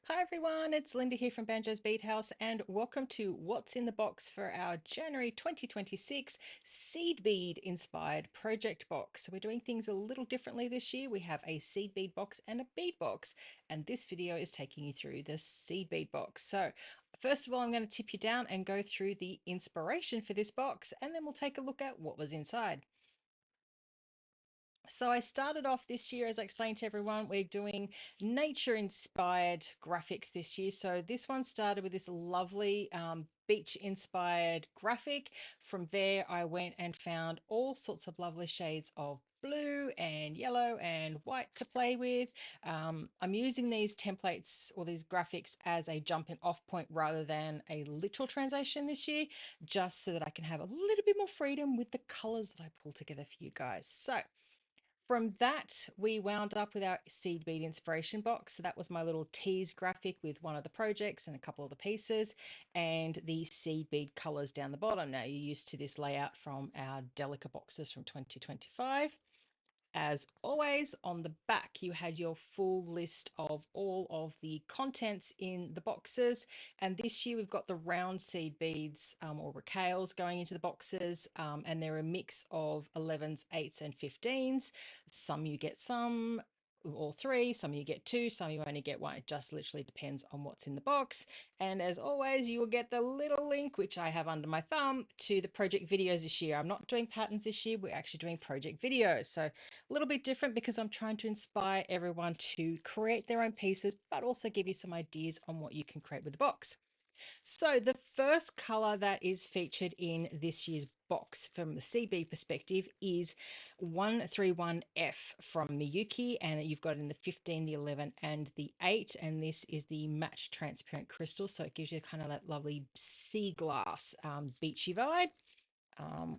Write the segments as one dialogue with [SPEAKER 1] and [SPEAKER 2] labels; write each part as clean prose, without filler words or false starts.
[SPEAKER 1] Hi everyone, it's Linda here from Banjo's Bead House and welcome to What's in the Box for our January 2026 seed bead inspired project box. So we're doing things a little differently this year. We have a seed bead box and a bead box, and this video is taking you through the seed bead box. So first of all, I'm going to tip you down and go through the inspiration for this box, and then we'll take a look at what was inside. So I started off this year, as I explained to everyone, we're doing nature inspired graphics this year. So this one started with this lovely beach inspired graphic. From there, I went and found all sorts of lovely shades of blue and yellow and white to play with. I'm using these templates or these graphics as a jumping off point rather than a literal translation this year, just so that I can have a little bit more freedom with the colors that I pull together for you guys. So from that, we wound up with our seed bead inspiration box. So that was my little tease graphic with one of the projects and a couple of the pieces and the seed bead colors down the bottom. Now you're used to this layout from our Delica boxes from 2025. As always, on the back, you had your full list of all of the contents in the boxes. And this year we've got the round seed beads or racales going into the boxes. And they're a mix of 11s, 8s, and 15s. Some you get some, all three, some you get two, some you only get one. It just literally depends on what's in the box. And as always, you will get the little link, which I have under my thumb, to the project videos this year. I'm not doing patterns this year, we're actually doing project videos. So a little bit different because I'm trying to inspire everyone to create their own pieces, but also give you some ideas on what you can create with the box. So the first color that is featured in this year's box from the CB perspective is 131F from Miyuki, and you've got it in the 15, the 11, and the 8, and this is the match transparent crystal, so it gives you kind of that lovely sea glass beachy vibe,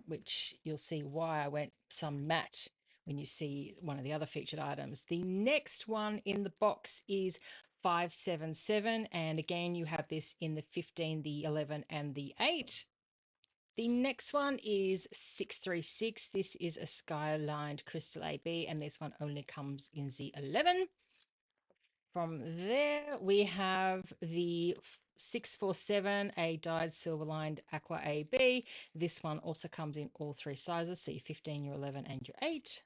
[SPEAKER 1] which you'll see why I went some matte when you see one of the other featured items. The next one in the box is 577, and again you have this in the 15, the 11, and the 8. The next one is 636. This is a skylined crystal AB, and this one only comes in the 11. From there, we have the 647, a dyed silver lined aqua AB. This one also comes in all three sizes, so your 15, your 11, and your 8.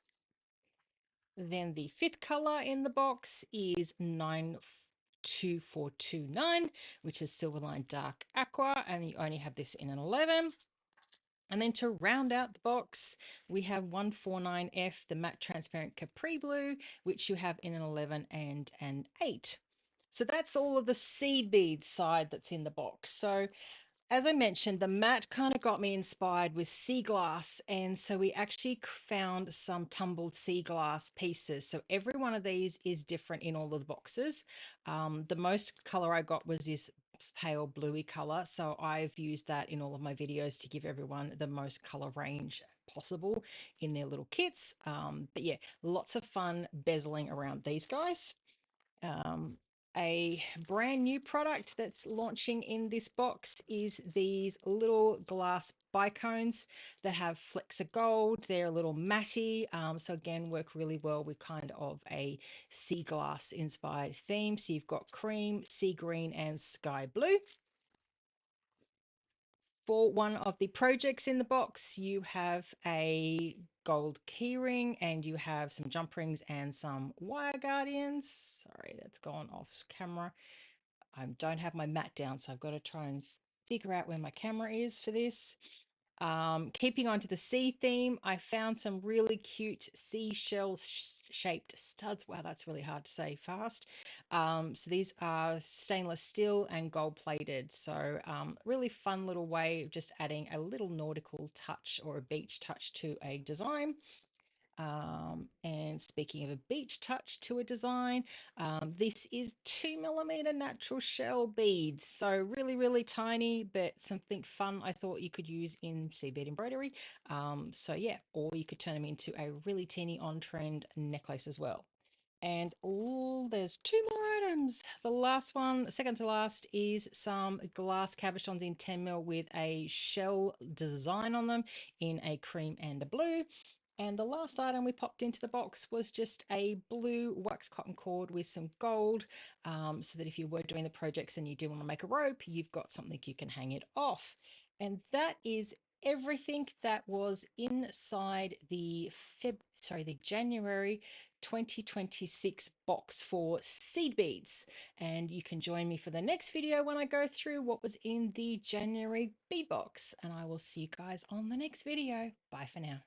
[SPEAKER 1] Then the fifth color in the box is 92429, which is silver lined dark aqua, and you only have this in an 11. And then to round out the box, we have 149F, the matte transparent Capri Blue, which you have in an 11 and an 8. So that's all of the seed beads side that's in the box. So as I mentioned, the mat kind of got me inspired with sea glass. And so we actually found some tumbled sea glass pieces. So every one of these is different in all of the boxes. The most color I got was this pale bluey color. So I've used that in all of my videos to give everyone the most color range possible in their little kits. But yeah, lots of fun bezeling around these guys. Um, a brand new product that's launching in this box is these little glass bicones that have flecks of gold. They're a little matty, so again work really well with kind of a sea glass inspired theme. So you've got cream, sea green, and sky blue. For one of the projects in the box, you have a gold keyring and you have some jump rings and some wire guardians. Sorry, that's gone off camera. I don't have my mat down, so I've got to try and figure out where my camera is for this. Keeping on to the sea theme, I found some really cute seashell shaped studs. Wow, that's really hard to say fast. So these are stainless steel and gold plated. So really fun little way of just adding a little nautical touch or a beach touch to a design. And speaking of a beach touch to a design, this is 2mm natural shell beads. So really, really tiny, but something fun I thought you could use in seabed embroidery. So yeah, or you could turn them into a really teeny on-trend necklace as well. And oh, there's two more items. The last one, second to last, is some glass cabochons in 10mm with a shell design on them in a cream and a blue. And the last item we popped into the box was just a blue wax cotton cord with some gold, so that if you were doing the projects and you did want to make a rope, you've got something you can hang it off. And that is everything that was inside the January 2026 box for seed beads. And you can join me for the next video when I go through what was in the January bead box. And I will see you guys on the next video. Bye for now.